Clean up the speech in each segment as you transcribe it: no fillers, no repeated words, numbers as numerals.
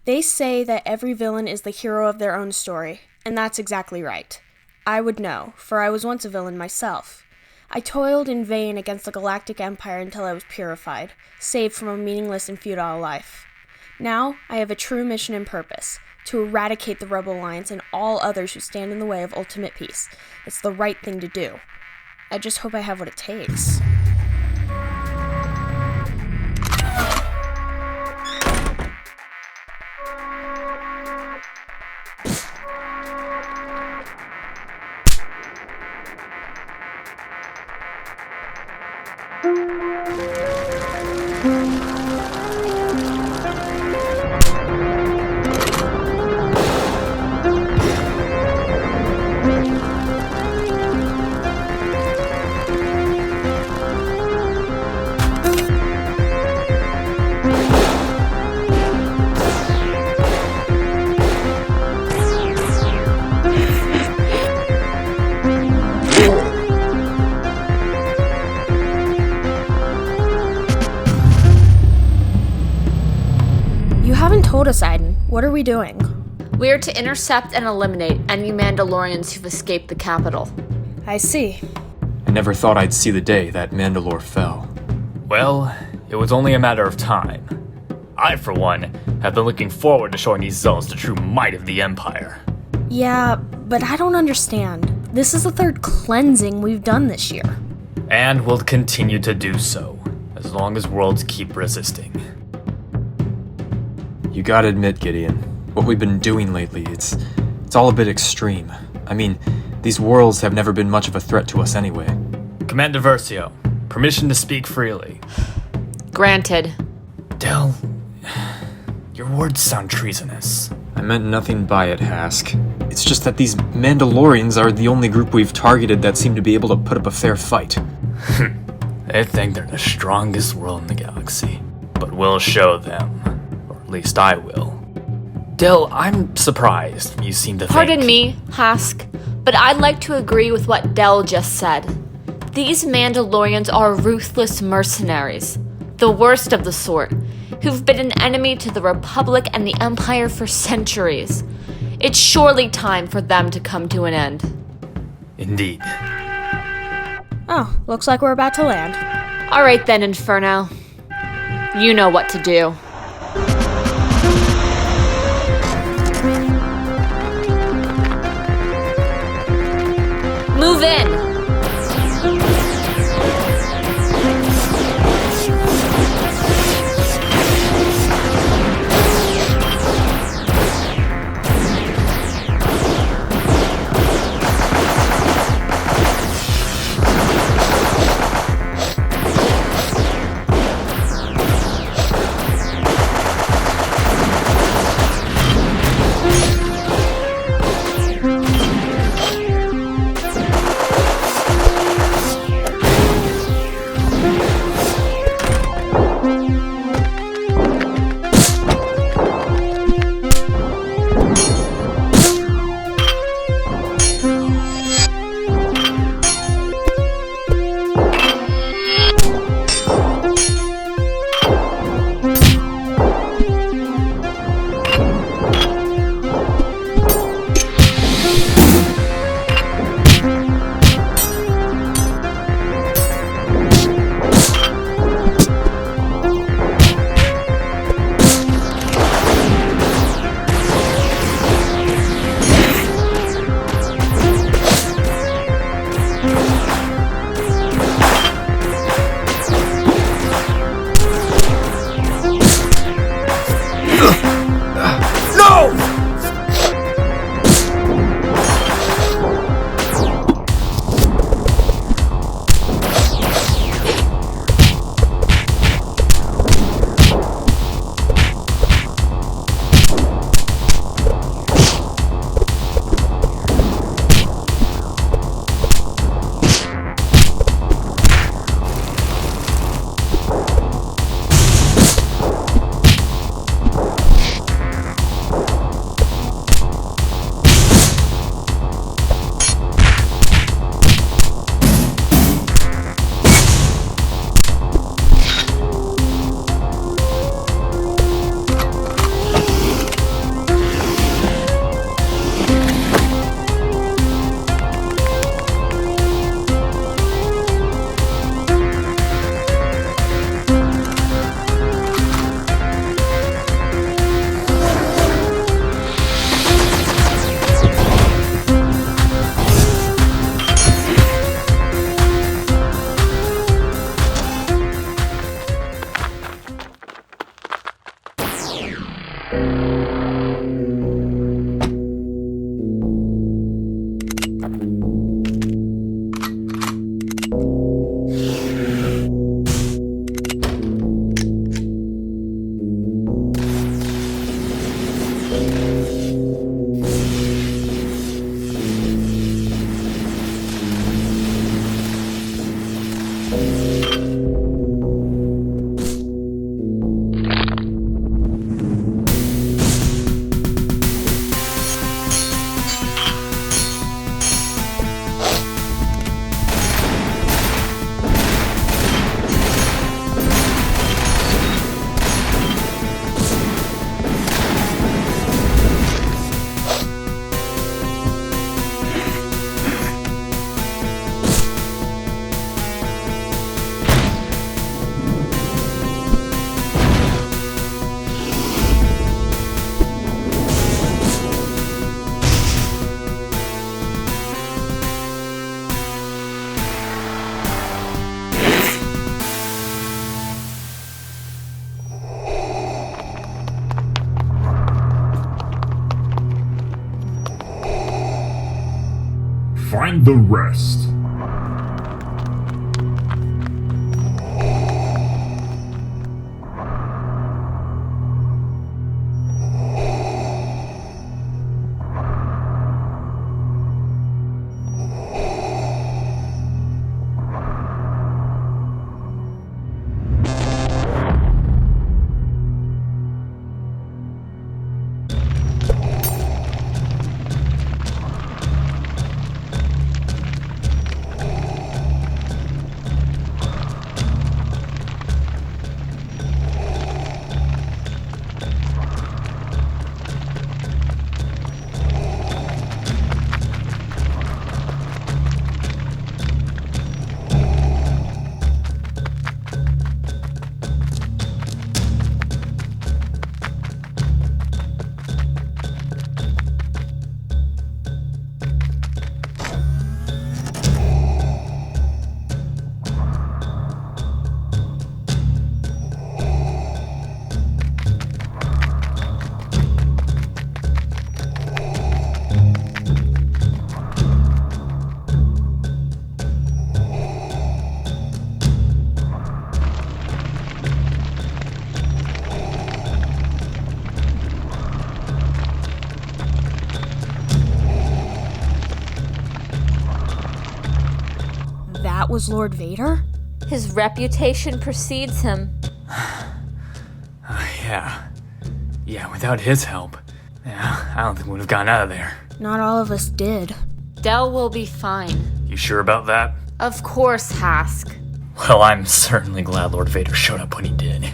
They say that every villain is the hero of their own story, and that's exactly right. I would know, for I was once a villain myself. I toiled in vain against the galactic empire until I was purified, saved from a meaningless and futile life. Now, I have a true mission and purpose, to eradicate the Rebel Alliance and all others who stand in the way of ultimate peace. It's the right thing to do. I just hope I have what it takes. Told us, Aiden. What are we doing? We are to intercept and eliminate any Mandalorians who've escaped the capital. I see. I never thought I'd see the day that Mandalore fell. Well, it was only a matter of time. I, for one, have been looking forward to showing these zones the true might of the Empire. Yeah, but I don't understand. This is the third cleansing we've done this year. And will continue to do so, as long as worlds keep resisting. You gotta admit, Gideon, what we've been doing lately, it's all a bit extreme. I mean, these worlds have never been much of a threat to us anyway. Commander Versio, permission to speak freely. Granted. Del, your words sound treasonous. I meant nothing by it, Hask. It's just that these Mandalorians are the only group we've targeted that seem to be able to put up a fair fight. They think they're the strongest world in the galaxy, but we'll show them. At least I will. Del, I'm surprised you seem to Pardon me, Hask, but I'd like to agree with what Del just said. These Mandalorians are ruthless mercenaries, the worst of the sort, who've been an enemy to the Republic and the Empire for centuries. It's surely time for them to come to an end. Indeed. Oh, looks like we're about to land. All right then, Inferno. You know what to do. Move in! Find the rest. That was Lord Vader? His reputation precedes him. Yeah, without his help, I don't think we would have gotten out of there. Not all of us did. Del will be fine. You sure about that? Of course, Hask. Well, I'm certainly glad Lord Vader showed up when he did.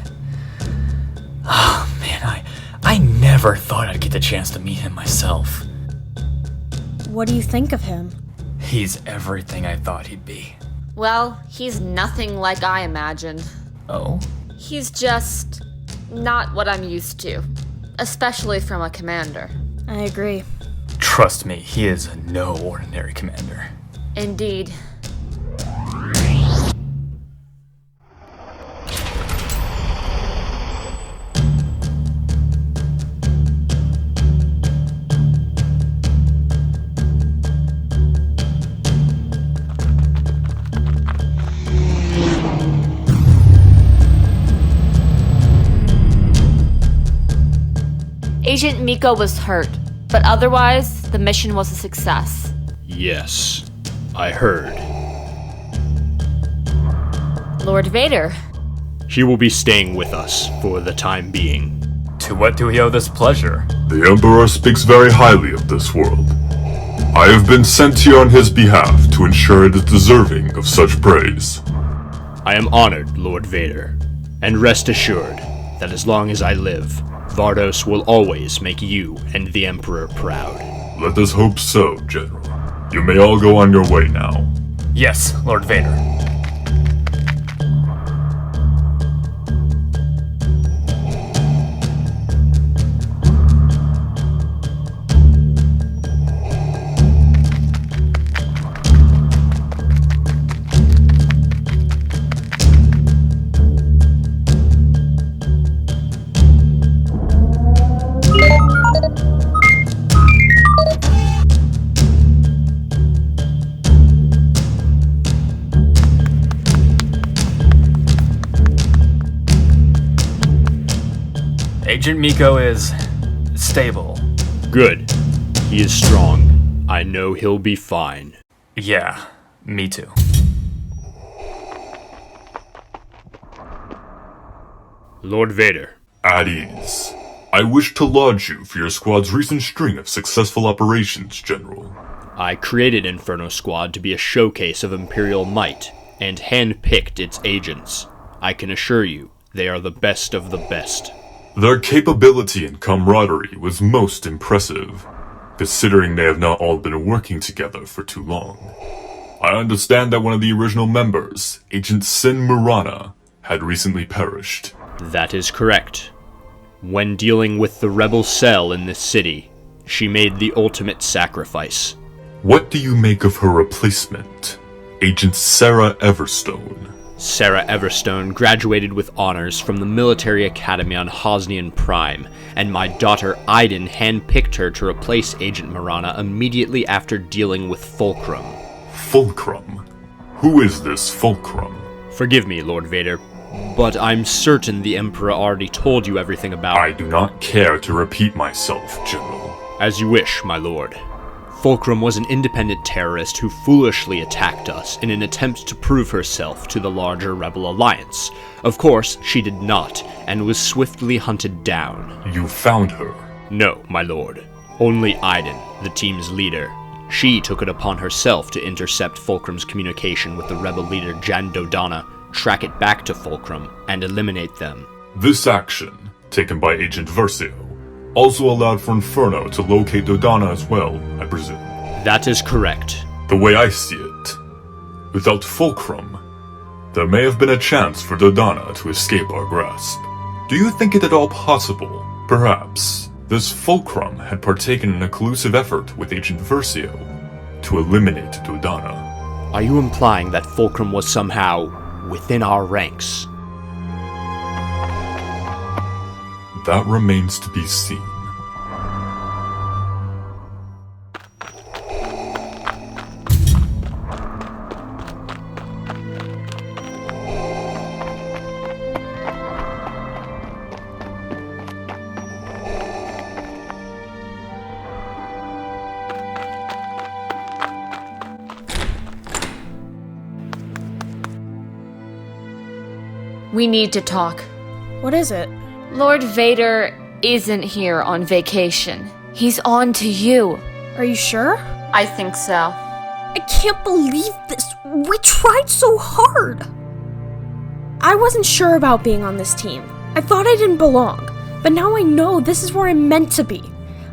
Oh, man, I never thought I'd get the chance to meet him myself. What do you think of him? He's everything I thought he'd be. Well, he's nothing like I imagined. Oh? He's just not what I'm used to, especially from a commander. I agree. Trust me, he is no ordinary commander. Indeed. Agent Miko was hurt, but otherwise, the mission was a success. Yes, I heard. Lord Vader. She will be staying with us for the time being. To what do we owe this pleasure? The Emperor speaks very highly of this world. I have been sent here on his behalf to ensure it is deserving of such praise. I am honored, Lord Vader, and rest assured that as long as I live, Vardos will always make you and the Emperor proud. Let us hope so, General. You may all go on your way now. Yes, Lord Vader. Agent Miko is stable. Good. He is strong. I know he'll be fine. Yeah, me too. Lord Vader. At ease. I wish to laud you for your squad's recent string of successful operations, General. I created Inferno Squad to be a showcase of Imperial might, and hand-picked its agents. I can assure you, they are the best of the best. Their capability and camaraderie was most impressive, considering they have not all been working together for too long. I understand that one of the original members, Agent Sin Murana, had recently perished. That is correct. When dealing with the rebel cell in this city, she made the ultimate sacrifice. What do you make of her replacement, Agent Sarra Everstone? Sarra Everstone graduated with honors from the military academy on Hosnian Prime, and my daughter Aiden handpicked her to replace Agent Murana immediately after dealing with Fulcrum. Fulcrum? Who is this Fulcrum? Forgive me, Lord Vader, but I'm certain the Emperor already told you everything about— I do not care to repeat myself, General. As you wish, my lord. Fulcrum was an independent terrorist who foolishly attacked us in an attempt to prove herself to the larger rebel alliance. Of course, she did not, and was swiftly hunted down. You found her? No, my lord. Only Aiden, the team's leader. She took it upon herself to intercept Fulcrum's communication with the rebel leader Jan Dodonna, track it back to Fulcrum, and eliminate them. This action, taken by Agent Versio, also allowed for Inferno to locate Dodonna as well, I presume. That is correct. The way I see it, without Fulcrum, there may have been a chance for Dodonna to escape our grasp. Do you think it at all possible, perhaps, this Fulcrum had partaken in a collusive effort with Agent Versio to eliminate Dodonna? Are you implying that Fulcrum was somehow within our ranks? That remains to be seen. We need to talk. What is it? Lord Vader isn't here on vacation. He's on to you. Are you sure? I think so. I can't believe this. We tried so hard. I wasn't sure about being on this team. I thought I didn't belong. But now I know this is where I'm meant to be.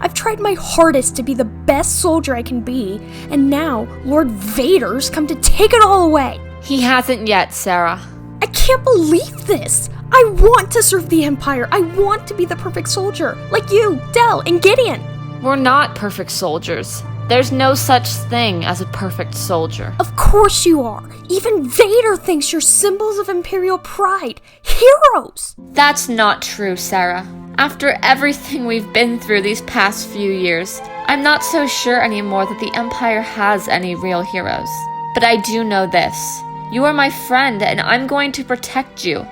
I've tried my hardest to be the best soldier I can be, and now Lord Vader's come to take it all away. He hasn't yet, Sarah. I can't believe this. I want to serve the Empire. I want to be the perfect soldier, like you, Del, and Gideon. We're not perfect soldiers. There's no such thing as a perfect soldier. Of course you are. Even Vader thinks you're symbols of Imperial pride. Heroes. That's not true, Sarah. After everything we've been through these past few years, I'm not so sure anymore that the Empire has any real heroes. But I do know this. You are my friend, and I'm going to protect you.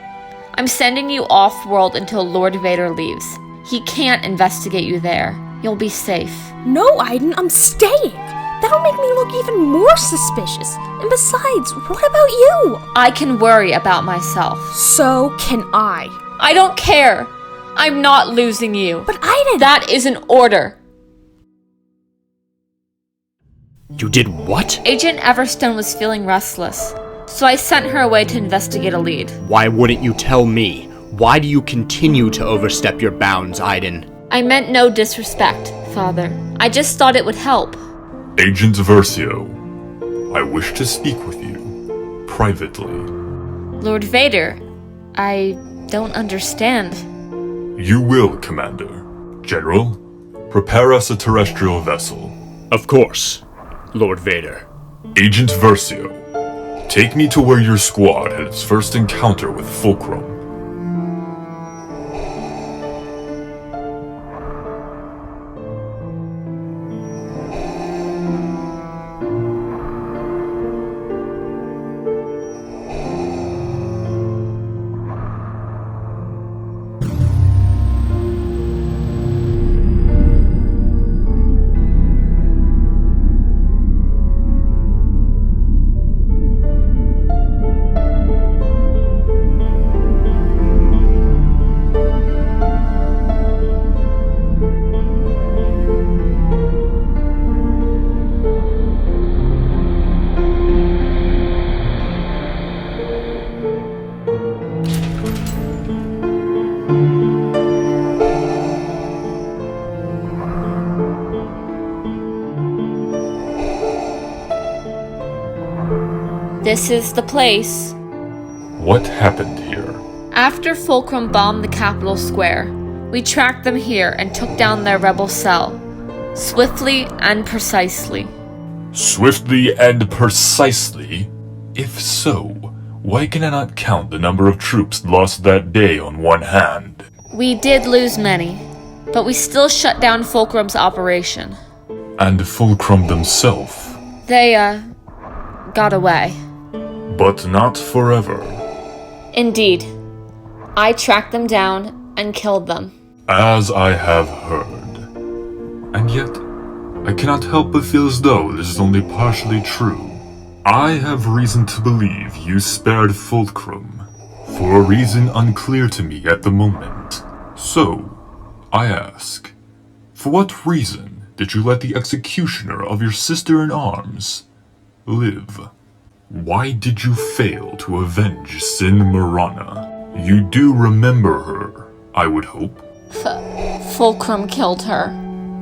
I'm sending you off-world until Lord Vader leaves. He can't investigate you there. You'll be safe. No, Aiden, I'm staying. That'll make me look even more suspicious. And besides, what about you? I can worry about myself. So can I. I don't care. I'm not losing you. But Aiden— That is an order. You did what? Agent Everstone was feeling restless, so I sent her away to investigate a lead. Why wouldn't you tell me? Why do you continue to overstep your bounds, Aiden? I meant no disrespect, Father. I just thought it would help. Agent Versio, I wish to speak with you, privately. Lord Vader, I don't understand. You will, Commander. General, prepare us a terrestrial vessel. Of course, Lord Vader. Agent Versio, take me to where your squad had its first encounter with Fulcrum. This is the place. What happened here? After Fulcrum bombed the Capitol Square, we tracked them here and took down their rebel cell. Swiftly and precisely. Swiftly and precisely? If so, why can I not count the number of troops lost that day on one hand? We did lose many, but we still shut down Fulcrum's operation. And Fulcrum themselves? They, got away. But not forever. Indeed. I tracked them down and killed them. As I have heard. And yet, I cannot help but feel as though this is only partially true. I have reason to believe you spared Fulcrum, for a reason unclear to me at the moment. So, I ask, for what reason did you let the executioner of your sister-in-arms live? Why did you fail to avenge Sin Marana? You do remember her, I would hope. Fulcrum killed her.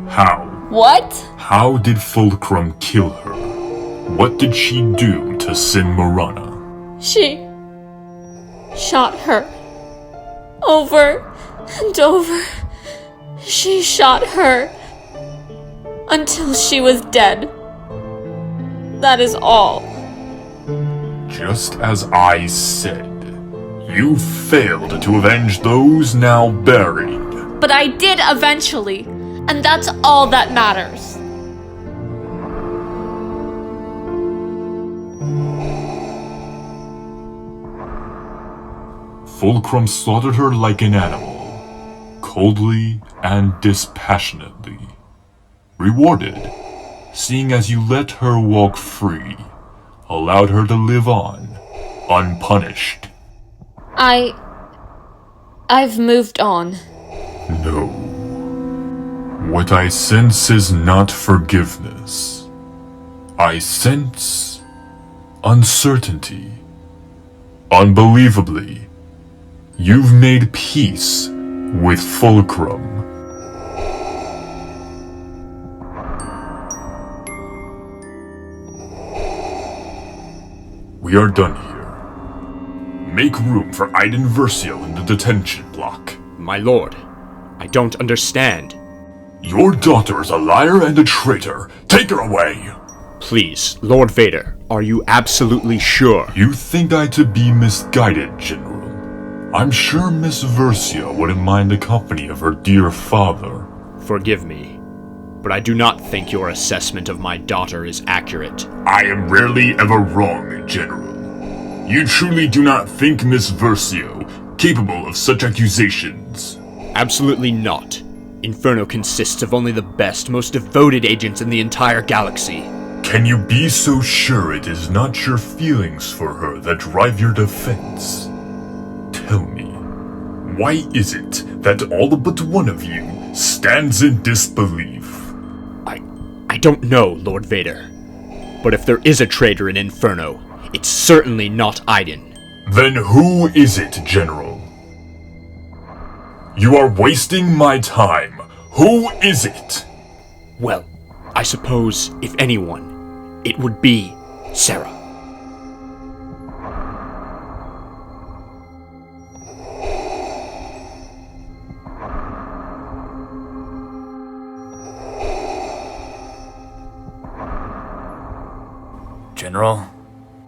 How? What? How did Fulcrum kill her? What did she do to Sin Marana? She shot her. Over and over. She shot her until she was dead. That is all. Just as I said, you failed to avenge those now buried. But I did eventually, and that's all that matters. Fulcrum slaughtered her like an animal, coldly and dispassionately. Rewarded, seeing as you let her walk free, allowed her to live on, unpunished. I've moved on. No. What I sense is not forgiveness. I sense uncertainty. Unbelievably, you've made peace with Fulcrum. We are done here. Make room for Iden Versio in the detention block. My lord, I don't understand. Your daughter is a liar and a traitor. Take her away! Please, Lord Vader, are you absolutely sure? You think I to be misguided, General. I'm sure Miss Versio wouldn't mind the company of her dear father. Forgive me, but I do not think your assessment of my daughter is accurate. I am rarely ever wrong, General. You truly do not think Miss Versio capable of such accusations? Absolutely not. Inferno consists of only the best, most devoted agents in the entire galaxy. Can you be so sure it is not your feelings for her that drive your defense? Tell me, why is it that all but one of you stands in disbelief? I don't know, Lord Vader. But if there is a traitor in Inferno, it's certainly not Iden. Then who is it, General? You are wasting my time. Who is it? Well, I suppose, if anyone, it would be Sarra. General,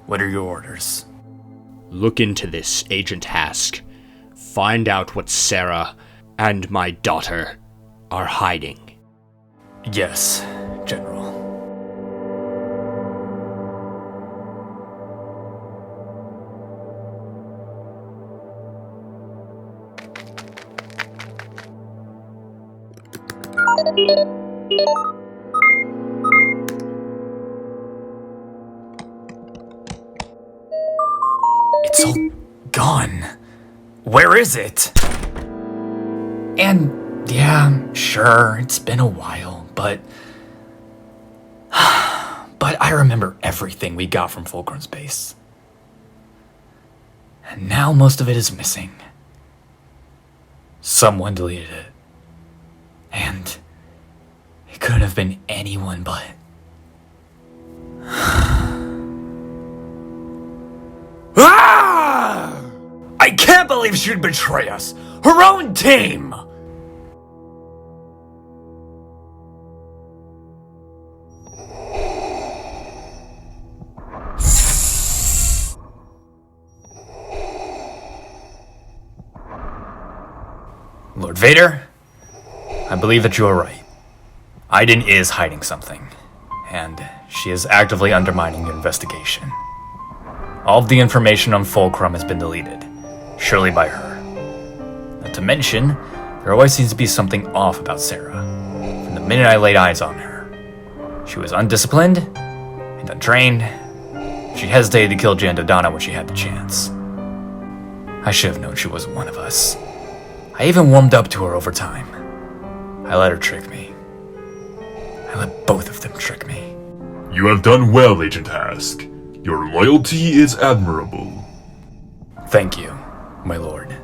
what are your orders? Look into this, Agent Hask. Find out what Sarra and my daughter are hiding. Yes, General. It's all gone. Where is it? And yeah, sure, it's been a while, but I remember everything we got from Fulcrum's base. And now most of it is missing. Someone deleted it. And it couldn't have been anyone but believe she'd betray us? Her own team! Lord Vader, I believe that you are right. Aiden is hiding something, and she is actively undermining your investigation. All of the information on Fulcrum has been deleted, surely by her. Not to mention, there always seems to be something off about Sarra. From the minute I laid eyes on her, she was undisciplined and untrained. She hesitated to kill Donna when she had the chance. I should have known she wasn't one of us. I even warmed up to her over time. I let her trick me. I let both of them trick me. You have done well, Agent Ask. Your loyalty is admirable. Thank you, my lord.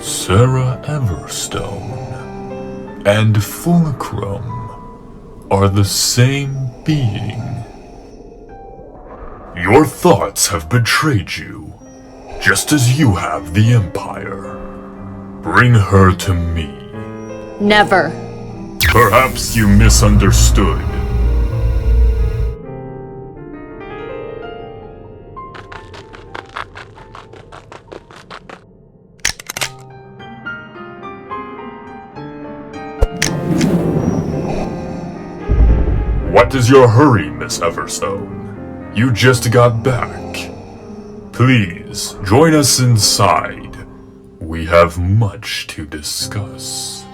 Sarra Everstone and Fulcrum are the same being. Your thoughts have betrayed you, just as you have the Empire. Bring her to me. Never. Perhaps you misunderstood. What is your hurry, Miss Everstone? You just got back. Please, join us inside. We have much to discuss.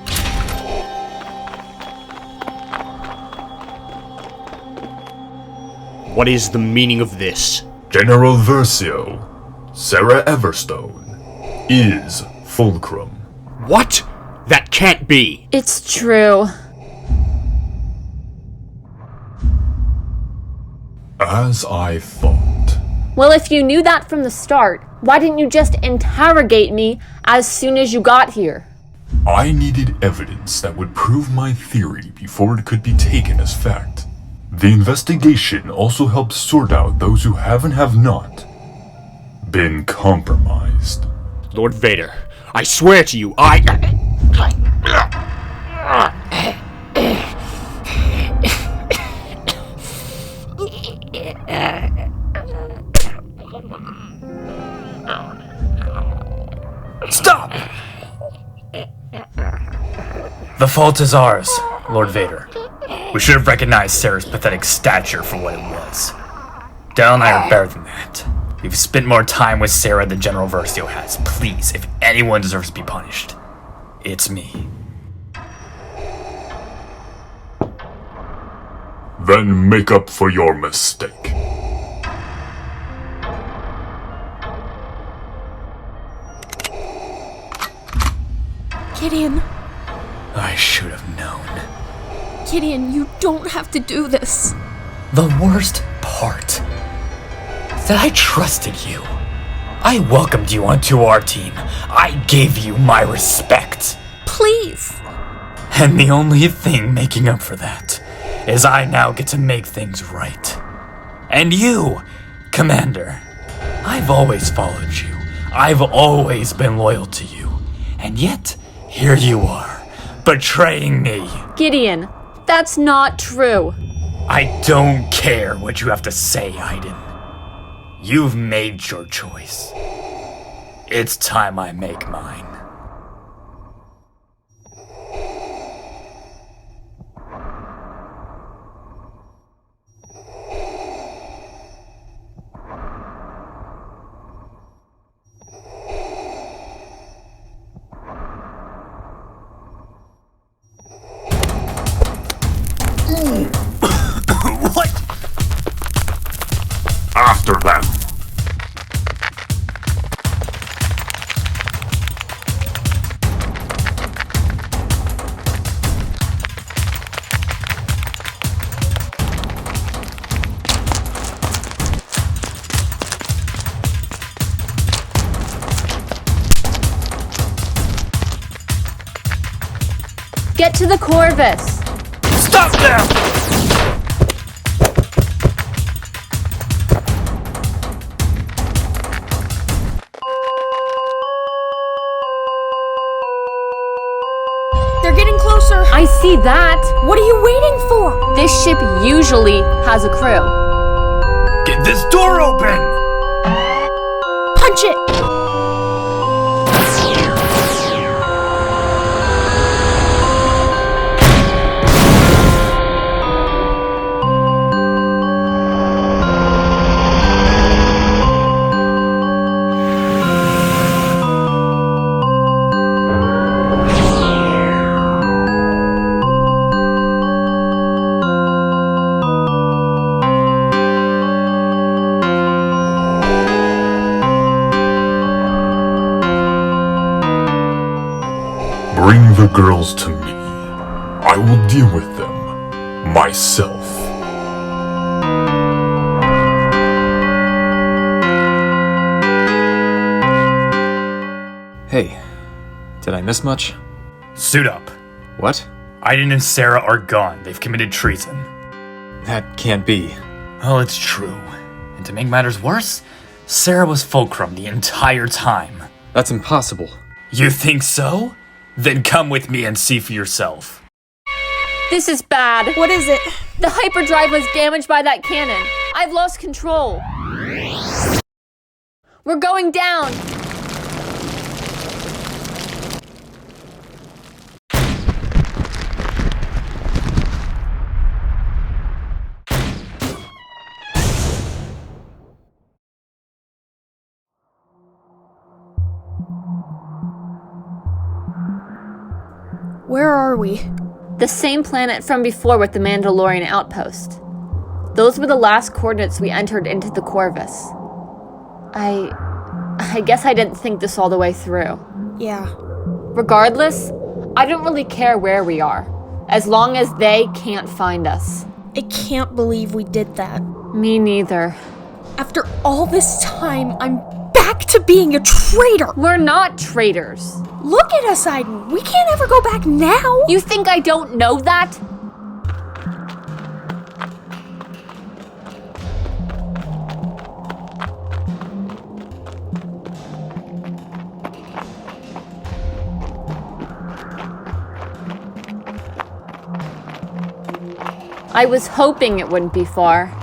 What is the meaning of this? General Versio, Sarra Everstone is Fulcrum. What? That can't be! It's true. As I thought. Well, if you knew that from the start, why didn't you just interrogate me as soon as you got here? I needed evidence that would prove my theory before it could be taken as fact. The investigation also helps sort out those who have and have not been compromised. Lord Vader, I swear to you, Stop! The fault is ours, Lord Vader. We should have recognized Sarah's pathetic stature for what it was. Dell and I are better than that. We've spent more time with Sarra than General Versio has. Please, if anyone deserves to be punished, it's me. Then make up for your mistake. Gideon. I should have known. Gideon, you don't have to do this. The worst part is that I trusted you. I welcomed you onto our team. I gave you my respect. Please. And the only thing making up for that is I now get to make things right. And you, Commander, I've always followed you. I've always been loyal to you. And yet, here you are, betraying me. Gideon, that's not true. I don't care what you have to say, Aiden. You've made your choice. It's time I make mine. After them. Get to the Corvus! Stop them! They're getting closer. I see that! What are you waiting for? This ship usually has a crew. Get this door open! Punch it! Bring the girls to me. I will deal with them myself. Hey, did I miss much? Suit up. What? Aiden and Sarra are gone. They've committed treason. That can't be. Oh, it's true. And to make matters worse, Sarra was Fulcrum the entire time. That's impossible. You think so? Then come with me and see for yourself. This is bad. What is it? The hyperdrive was damaged by that cannon. I've lost control. We're going down. Where are we? The same planet from before with the Mandalorian outpost. Those were the last coordinates we entered into the Corvus. I guess I didn't think this all the way through. Yeah. Regardless, I don't really care where we are, as long as they can't find us. I can't believe we did that. Me neither. After all this time, I'm back to being a traitor! We're not traitors. Look at us, Aiden. We can't ever go back now. You think I don't know that? I was hoping it wouldn't be far.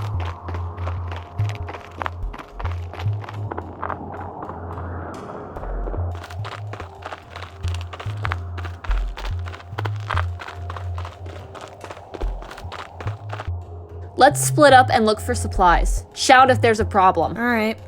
Let's split up and look for supplies. Shout if there's a problem. All right.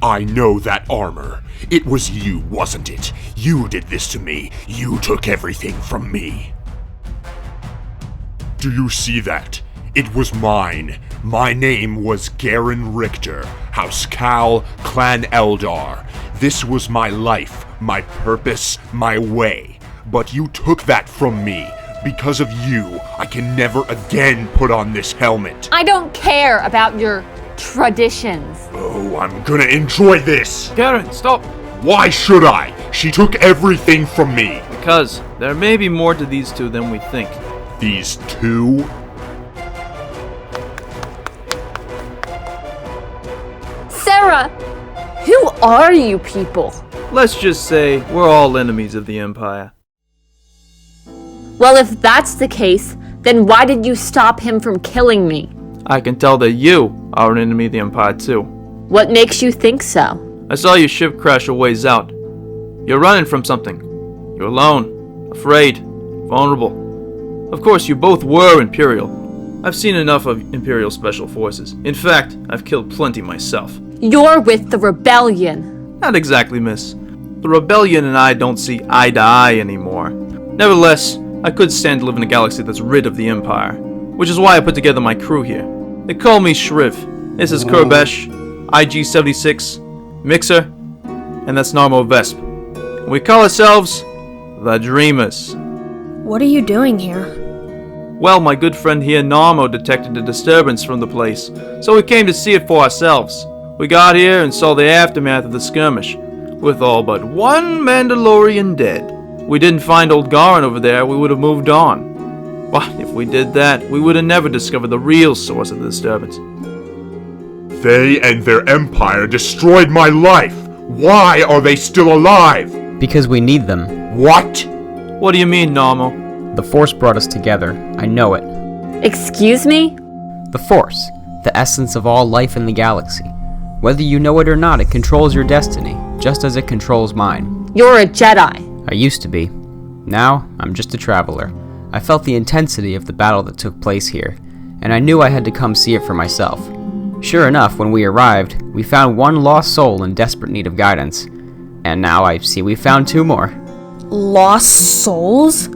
I know that armor. It was you, wasn't it? You did this to me. You took everything from me. Do you see that? It was mine. My name was Garen Richter, House Cal, Clan Eldar. This was my life, my purpose, my way. But you took that from me. Because of you, I can never again put on this helmet. I don't care about your traditions. Oh, I'm gonna enjoy this! Garen, stop! Why should I? She took everything from me. Because there may be more to these two than we think. These two? Sarra! Who are you people? Let's just say we're all enemies of the Empire. Well, if that's the case, then why did you stop him from killing me? I can tell that you are an enemy of the Empire too. What makes you think so? I saw your ship crash a ways out. You're running from something. You're alone, afraid, vulnerable. Of course, you both were Imperial. I've seen enough of Imperial Special Forces. In fact, I've killed plenty myself. You're with the rebellion. Not exactly, miss. The rebellion and I don't see eye to eye anymore. Nevertheless, I could stand to live in a galaxy that's rid of the Empire, which is why I put together my crew here. They call me Shriv. This is Kurbesh, IG-76, Mixer, and that's Narmo Vesp. And we call ourselves the Dreamers. What are you doing here? Well, my good friend here, Narmo, detected a disturbance from the place, so we came to see it for ourselves. We got here and saw the aftermath of the skirmish, with all but one Mandalorian dead. We didn't find old Garin over there, we would have moved on. But if we did that, we would have never discovered the real source of the disturbance. They and their empire destroyed my life. Why are they still alive? Because we need them. What? What do you mean, Narmo? The Force brought us together. I know it. Excuse me? The Force, the essence of all life in the galaxy. Whether you know it or not, it controls your destiny, just as it controls mine. You're a Jedi. I used to be. Now, I'm just a traveler. I felt the intensity of the battle that took place here, and I knew I had to come see it for myself. Sure enough, when we arrived, we found one lost soul in desperate need of guidance. And now I see we found two more. Lost souls?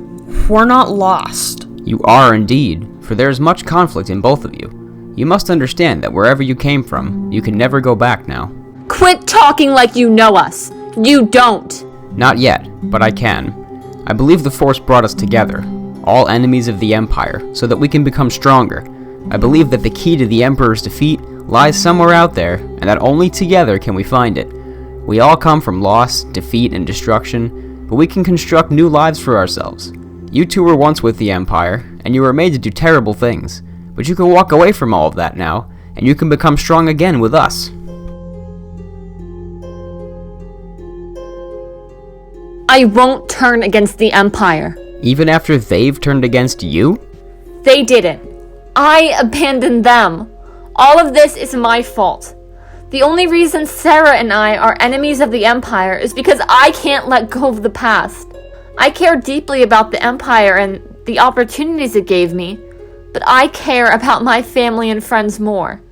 We're not lost. You are indeed, for there is much conflict in both of you. You must understand that wherever you came from, you can never go back now. Quit talking like you know us. You don't. Not yet, but I can. I believe the Force brought us together, all enemies of the Empire, so that we can become stronger. I believe that the key to the Emperor's defeat lies somewhere out there, and that only together can we find it. We all come from loss, defeat, and destruction, but we can construct new lives for ourselves. You two were once with the Empire, and you were made to do terrible things, but you can walk away from all of that now, and you can become strong again with us. I won't turn against the Empire. Even after they've turned against you? They didn't. I abandoned them. All of this is my fault. The only reason Sarra and I are enemies of the Empire is because I can't let go of the past. I care deeply about the Empire and the opportunities it gave me, but I care about my family and friends more.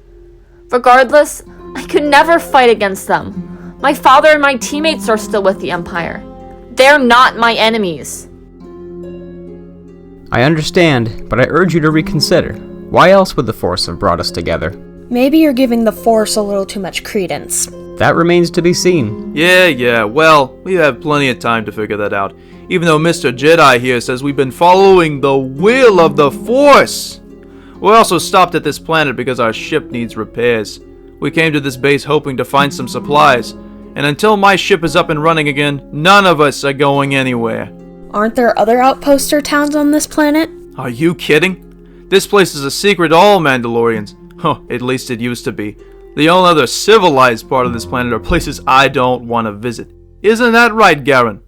Regardless, I could never fight against them. My father and my teammates are still with the Empire. They're not my enemies. I understand, but I urge you to reconsider. Why else would the Force have brought us together? Maybe you're giving the Force a little too much credence. That remains to be seen. Yeah, well, we have plenty of time to figure that out. Even though Mr. Jedi here says we've been following the will of the Force. We also stopped at this planet because our ship needs repairs. We came to this base hoping to find some supplies, and until my ship is up and running again, none of us are going anywhere. Aren't there other outposts or towns on this planet? Are you kidding? This place is a secret to all Mandalorians. Huh, at least it used to be. The only other civilized part of this planet are places I don't want to visit. Isn't that right, Garin?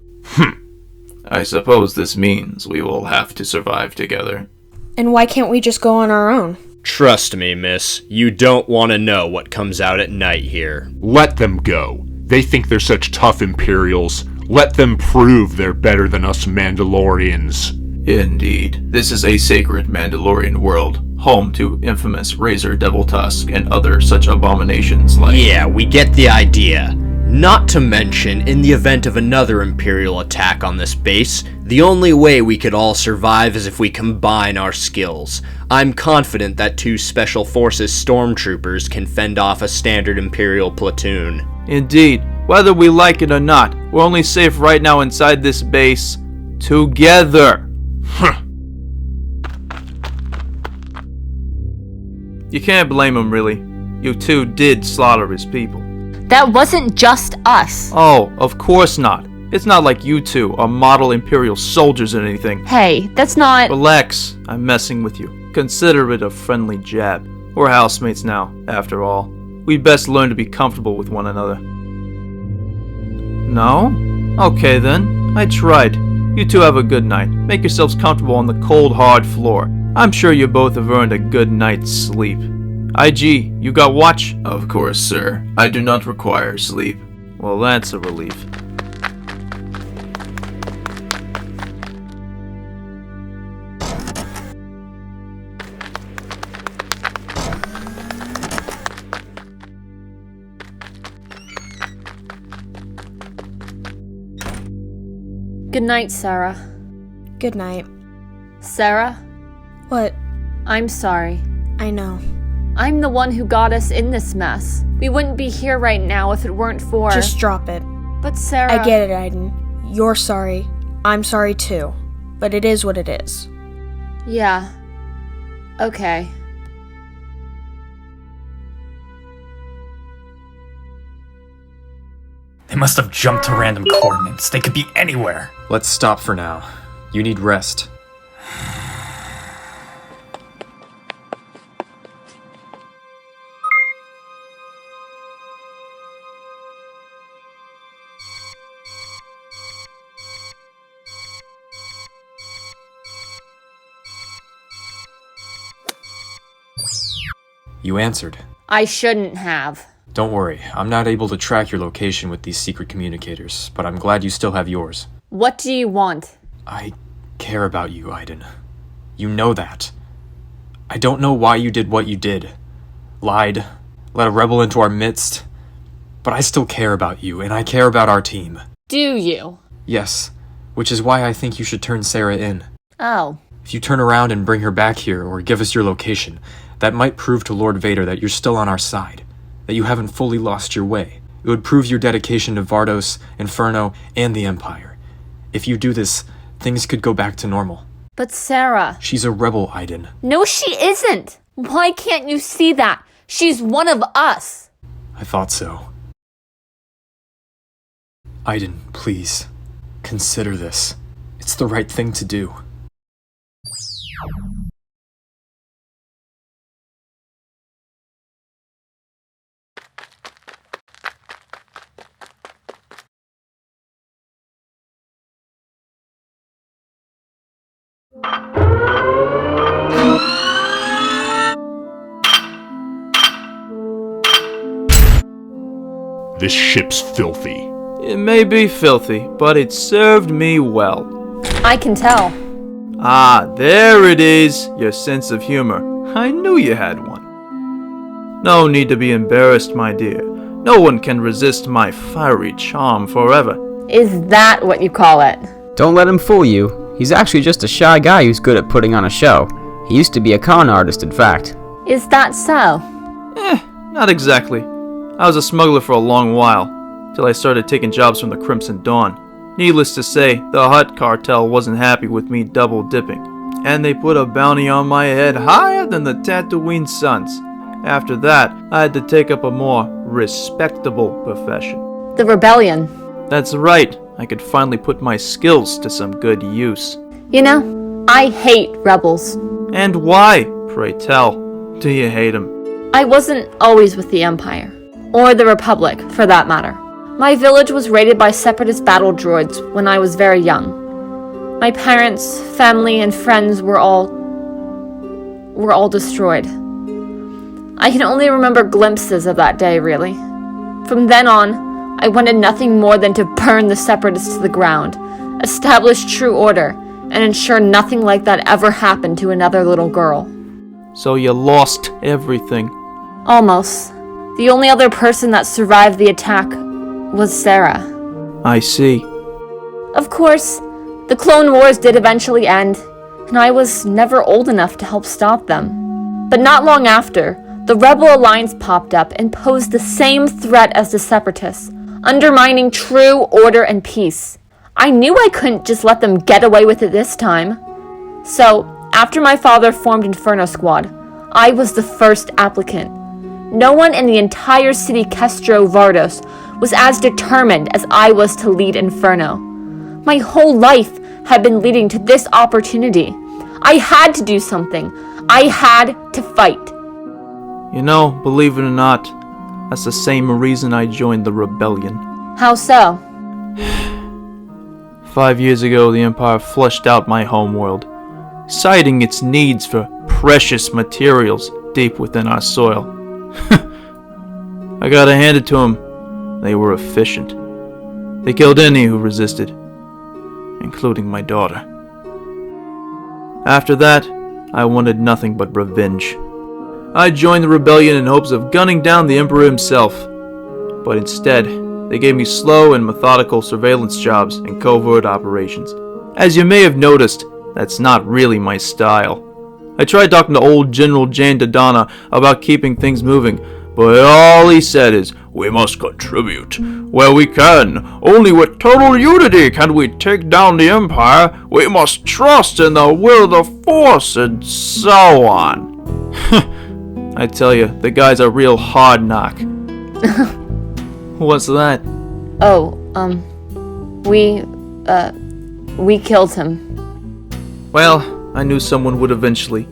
I suppose this means we will have to survive together. And why can't we just go on our own? Trust me, miss. You don't want to know what comes out at night here. Let them go. They think they're such tough Imperials. Let them prove they're better than us Mandalorians. Indeed, this is a sacred Mandalorian world, home to infamous Razor Devil Tusk and other such abominations like... Yeah, we get the idea. Not to mention, in the event of another Imperial attack on this base, the only way we could all survive is if we combine our skills. I'm confident that 2 Special Forces stormtroopers can fend off a standard Imperial platoon. Indeed. Whether we like it or not, we're only safe right now inside this base together. You can't blame him, really. You two did slaughter his people. That wasn't just us. Oh, of course not. It's not like you two are model Imperial soldiers or anything. Hey, that's not... Relax, I'm messing with you. Consider it a friendly jab. We're housemates now, after all. We'd best learn to be comfortable with one another. No? Okay then, I tried. You two have a good night. Make yourselves comfortable on the cold, hard floor. I'm sure you both have earned a good night's sleep. IG, you got watch? Of course, sir. I do not require sleep. Well, that's a relief. Good night, Sarra. Good night. Sarra, What? I'm sorry. I know. I'm the one who got us in this mess. We wouldn't be here right now if it weren't for... Just drop it. But Sarra... I get it, Aiden. You're sorry. I'm sorry too. But it is what it is. Yeah. Okay. They must have jumped to random coordinates. They could be anywhere. Let's stop for now. You need rest. You answered. I shouldn't have. Don't worry, I'm not able to track your location with these secret communicators, but I'm glad you still have yours. What do you want? I care about you, Aiden. You know that. I don't know why you did what you did. Lied, let a rebel into our midst. But I still care about you, and I care about our team. Do you? Yes, which is why I think you should turn Sarra in. Oh. If you turn around and bring her back here, or give us your location, that might prove to Lord Vader that you're still on our side, that you haven't fully lost your way. It would prove your dedication to Vardos, Inferno, and the Empire. If you do this, things could go back to normal. But Sarra... She's a rebel, Aiden. No, she isn't! Why can't you see that? She's one of us! I thought so. Aiden, please, consider this. It's the right thing to do. This ship's filthy. It may be filthy, but it served me well. I can tell. Ah, there it is, your sense of humor. I knew you had one. No need to be embarrassed, my dear. No one can resist my fiery charm forever. Is that what you call it? Don't let him fool you. He's actually just a shy guy who's good at putting on a show. He used to be a con artist, in fact. Is that so? Not exactly. I was a smuggler for a long while, till I started taking jobs from the Crimson Dawn. Needless to say, the Hutt cartel wasn't happy with me double-dipping, and they put a bounty on my head higher than the Tatooine Suns. After that, I had to take up a more respectable profession. The rebellion. That's right, I could finally put my skills to some good use. You know, I hate rebels. And why, pray tell, do you hate them? I wasn't always with the Empire. Or the Republic, for that matter. My village was raided by separatist battle droids when I was very young. My parents, family, and friends were all destroyed. I can only remember glimpses of that day, really. From then on, I wanted nothing more than to burn the separatists to the ground, establish true order, and ensure nothing like that ever happened to another little girl. So you lost everything. Almost. The only other person that survived the attack was Sarra. I see. Of course, the Clone Wars did eventually end, and I was never old enough to help stop them. But not long after, the Rebel Alliance popped up and posed the same threat as the Separatists, undermining true order and peace. I knew I couldn't just let them get away with it this time. So, after my father formed Inferno Squad, I was the first applicant. No one in the entire city Kestro Vardos was as determined as I was to lead Inferno. My whole life had been leading to this opportunity. I had to do something. I had to fight. You know, believe it or not, that's the same reason I joined the rebellion. How so? 5 years ago, the Empire flushed out my homeworld, citing its needs for precious materials deep within our soil. I gotta hand it to them. They were efficient. They killed any who resisted, including my daughter. After that, I wanted nothing but revenge. I joined the rebellion in hopes of gunning down the Emperor himself, but instead, They gave me slow and methodical surveillance jobs and covert operations. As you may have noticed, that's not really my style. I tried talking to old General Jane Dodonna about keeping things moving, but all he said is, "We must contribute where we can. Only with total unity can we take down the Empire. We must trust in the will of the Force," and so on. I tell you, the guy's a real hard knock. What's that? Oh, we killed him. Well, I knew someone would eventually.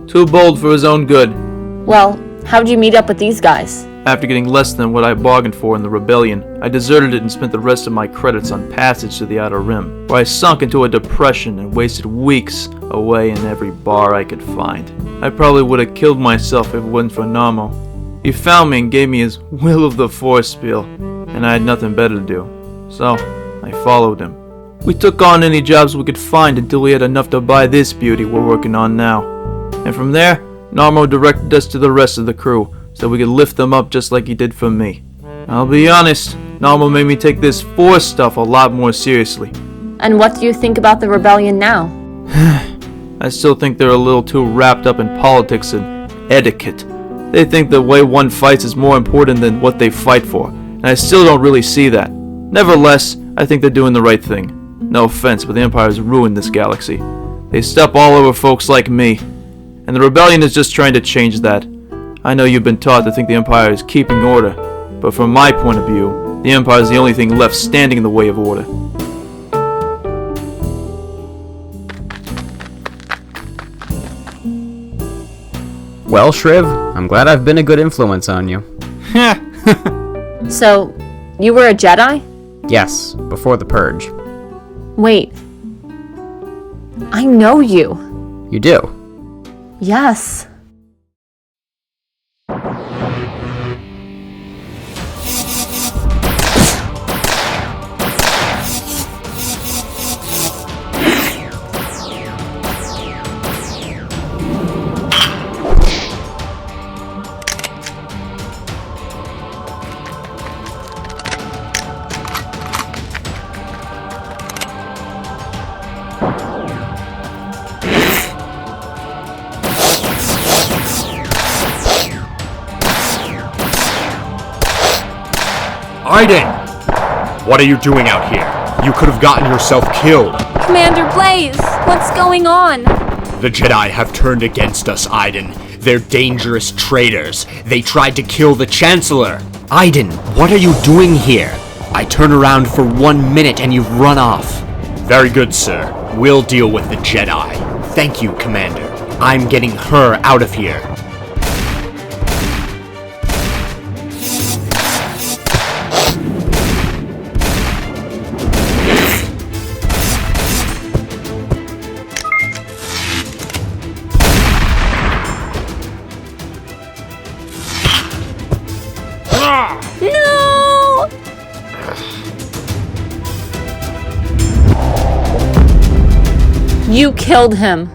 Too bold for his own good. Well, how'd you meet up with these guys? After getting less than what I bargained for in the rebellion, I deserted it and spent the rest of my credits on Passage to the Outer Rim, where I sunk into a depression and wasted weeks away in every bar I could find. I probably would have killed myself if it wasn't for Narmo. He found me and gave me his Will of the Force spiel, and I had nothing better to do, so I followed him. We took on any jobs we could find until we had enough to buy this beauty we're working on now. And from there, Narmo directed us to the rest of the crew, so we could lift them up just like he did for me. I'll be honest, Narmo made me take this Force stuff a lot more seriously. And what do you think about the rebellion now? I still think they're a little too wrapped up in politics and etiquette. They think the way one fights is more important than what they fight for, and I still don't really see that. Nevertheless, I think they're doing the right thing. No offense, but the Empire has ruined this galaxy. They step all over folks like me, and the rebellion is just trying to change that. I know you've been taught to think the Empire is keeping order, but from my point of view, the Empire is the only thing left standing in the way of order. Well, Shriv, I'm glad I've been a good influence on you. So, you were a Jedi? Yes, before the Purge. Wait. I know you. You do? Yes. Aiden! What are you doing out here? You could have gotten yourself killed. Commander Blaze, what's going on? The Jedi have turned against us, Aiden. They're dangerous traitors. They tried to kill the Chancellor. Aiden, what are you doing here? I turn around for 1 minute and you've run off. Very good, sir. We'll deal with the Jedi. Thank you, Commander. I'm getting her out of here. No! You killed him.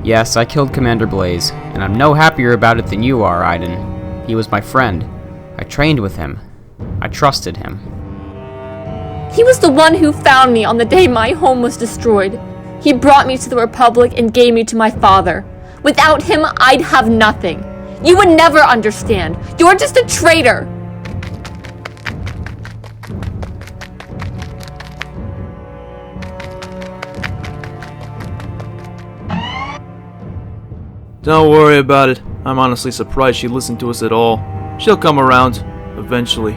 Yes, I killed Commander Blaze, and I'm no happier about it than you are, Aiden. He was my friend. I trained with him. I trusted him. He was the one who found me on the day my home was destroyed. He brought me to the Republic and gave me to my father. Without him, I'd have nothing. You would never understand. You're just a traitor. Don't worry about it. I'm honestly surprised she listened to us at all. She'll come around, eventually.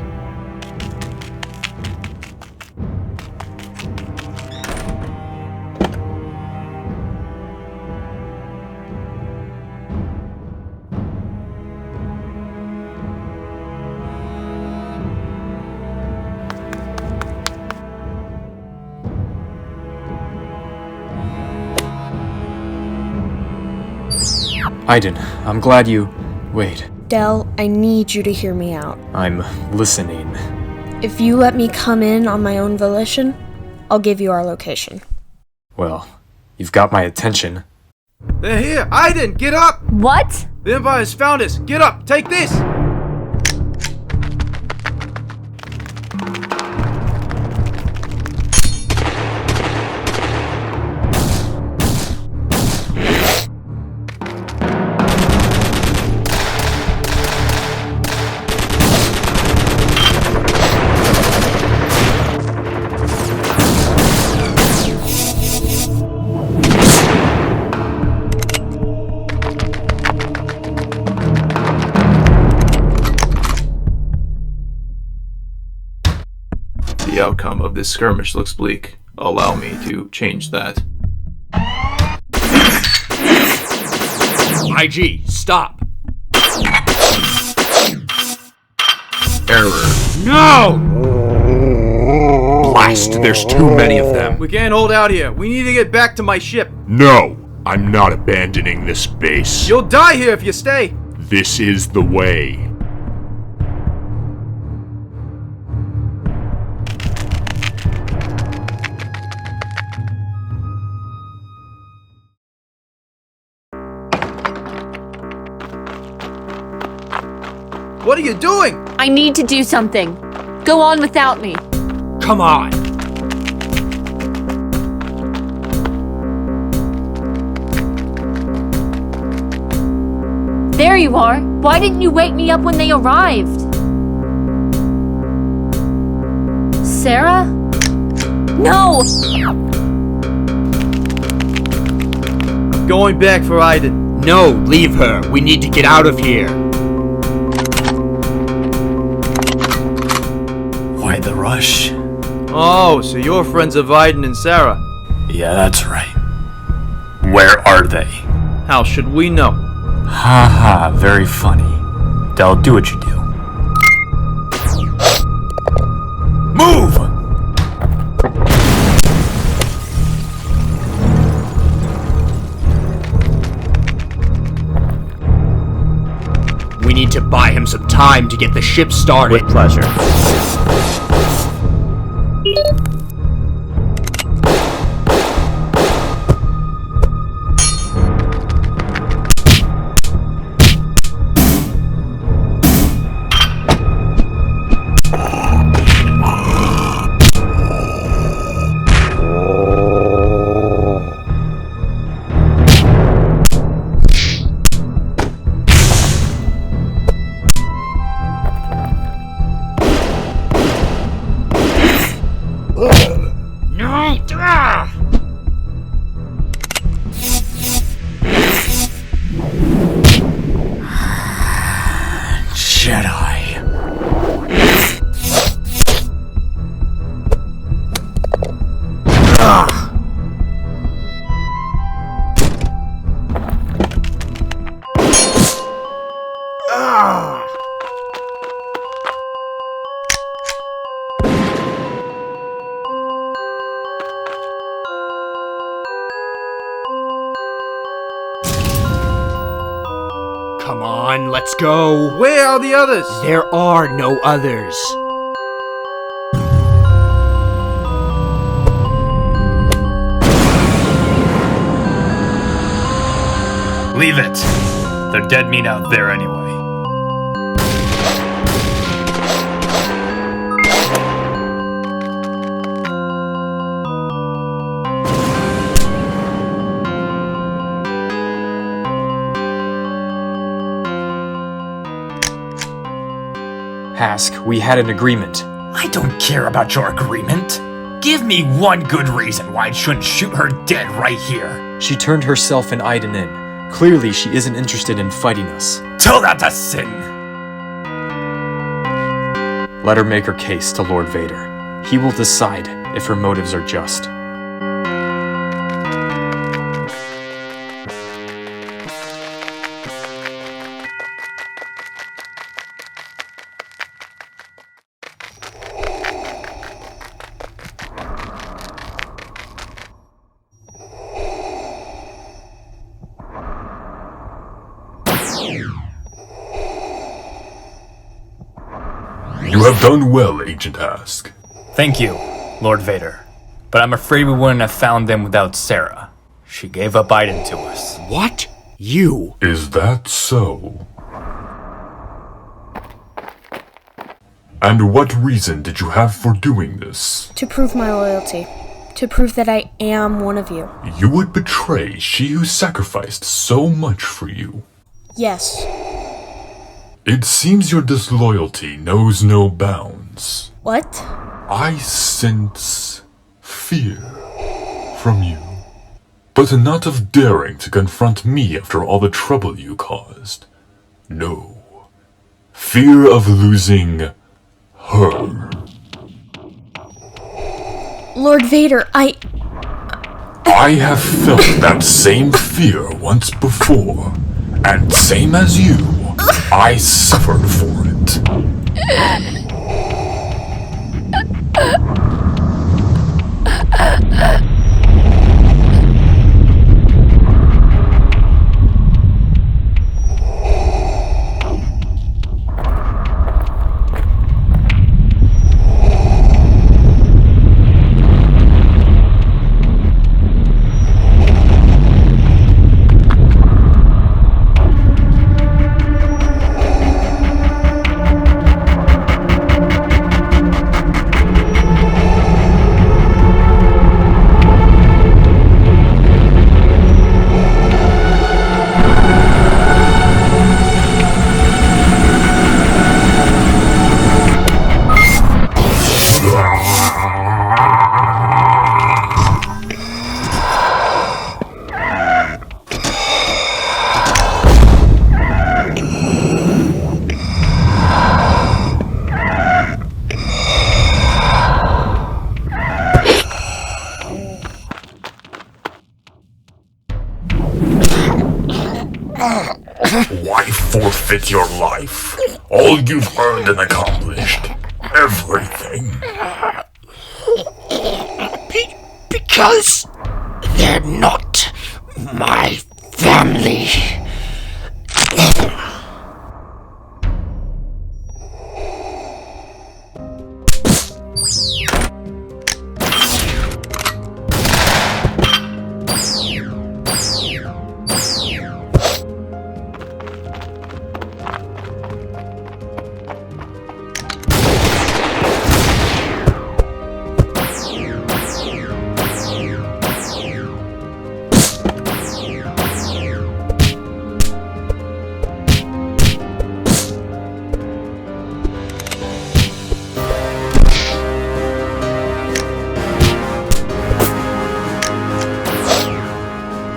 Aiden, I'm glad you... Wait. Del, I need you to hear me out. I'm listening. If you let me come in on my own volition, I'll give you our location. Well, you've got my attention. They're here! Aiden, get up! What? The Empire has found us! Get up! Take this! the outcome of this skirmish looks bleak, allow me to change that. IG, stop! Error. No! Blast, there's too many of them. We can't hold out here. We need to get back to my ship. No, I'm not abandoning this base. You'll die here if you stay. This is the way. What are you doing? I need to do something. Go on without me. Come on! There you are. Why didn't you wake me up when they arrived? Sarra? No! I'm going back for Iden. No, leave her. We need to get out of here. Why the rush? Oh, so you're friends of Iden and Sarra. Yeah, that's right. Where are they? How should we know? Haha, very funny. Del, do what you do. Move! We need to buy him some time to get the ship started. With pleasure. Come on, let's go. Where are the others? There are no others. Leave it. They're dead meat out there anyway. Hask, we had an agreement. I don't care about your agreement. Give me one good reason why I shouldn't shoot her dead right here. She turned herself and Iden in. Clearly, she isn't interested in fighting us. Tell that to Sin. Let her make her case to Lord Vader. He will decide if her motives are just. You have done well, Agent Hask. Thank you, Lord Vader. But I'm afraid we wouldn't have found them without Sarra. She gave up Iden to us. What? You? Is that so? And what reason did you have for doing this? To prove my loyalty. To prove that I am one of you. You would betray she who sacrificed so much for you. Yes. It seems your disloyalty knows no bounds. What? I sense fear from you. But not of daring to confront me after all the trouble you caused. No. Fear of losing her. Lord Vader, I have felt that same fear once before, and same as you, I suffered for it. Why forfeit your life? All you've earned and accomplished. Everything. Because they're not my family.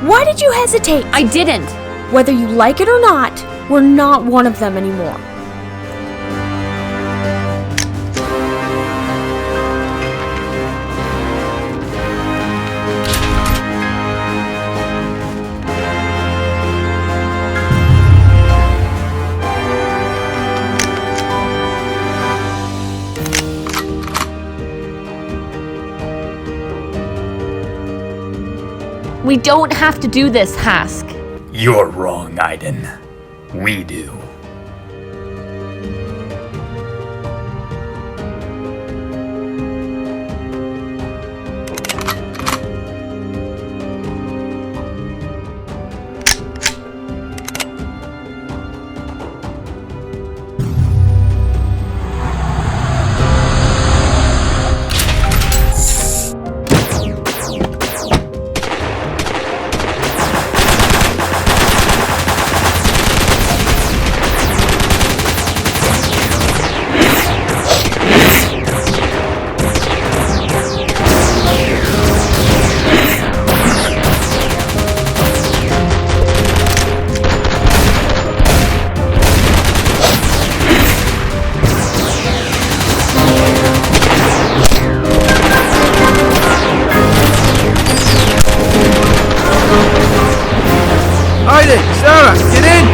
Why did you hesitate? I didn't. Whether you like it or not, we're not one of them anymore. We don't have to do this, Hask. You're wrong, Aiden. We do. Sarra, get in!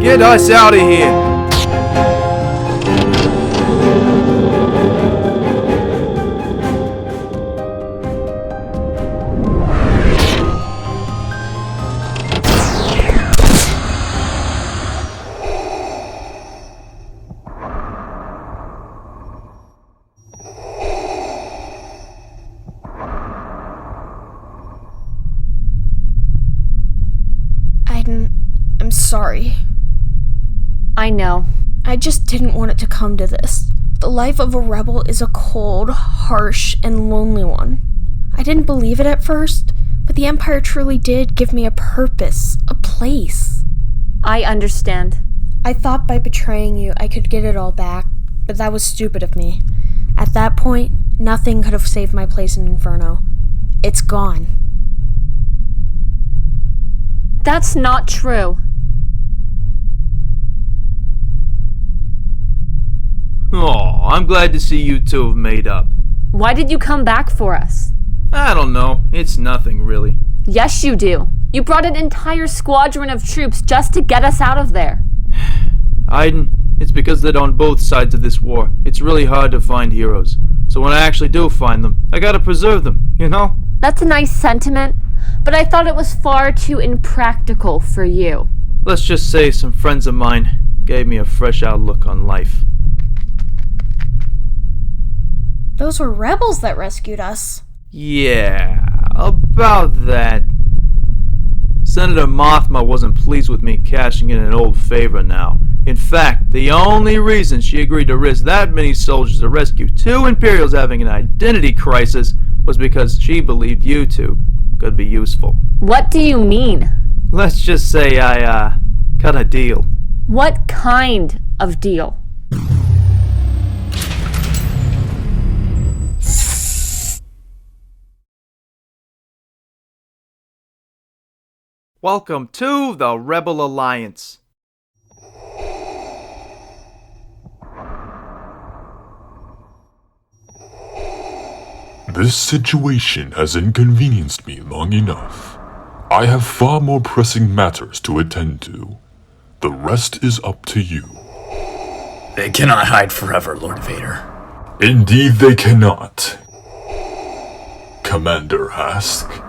Get us out of here! I'm sorry. I know. I just didn't want it to come to this. The life of a rebel is a cold, harsh, and lonely one. I didn't believe it at first, The Empire truly did give me a purpose, a place. I understand. I thought by betraying you I could get it all back, but that was stupid of me. At that point, nothing could have saved my place in Inferno. It's gone. That's not true. Oh, I'm glad to see you two have made up. Why did you come back for us? I don't know. It's nothing, really. Yes, you do. You brought an entire squadron of troops just to get us out of there. Aiden, it's because that on both sides of this war, it's really hard to find heroes. So when I actually do find them, I gotta preserve them, you know? That's a nice sentiment, but I thought it was far too impractical for you. Let's just say some friends of mine gave me a fresh outlook on life. Those were rebels that rescued us. Yeah, about that. Senator Mothma wasn't pleased with me cashing in an old favor now. In fact, the only reason she agreed to risk that many soldiers to rescue two Imperials having an identity crisis was because she believed you two could be useful. What do you mean? Let's just say I, cut a deal. What kind of deal? Welcome to the Rebel Alliance. This situation has inconvenienced me long enough. I have far more pressing matters to attend to. The rest is up to you. They cannot hide forever, Lord Vader. Indeed they cannot. Commander Hask.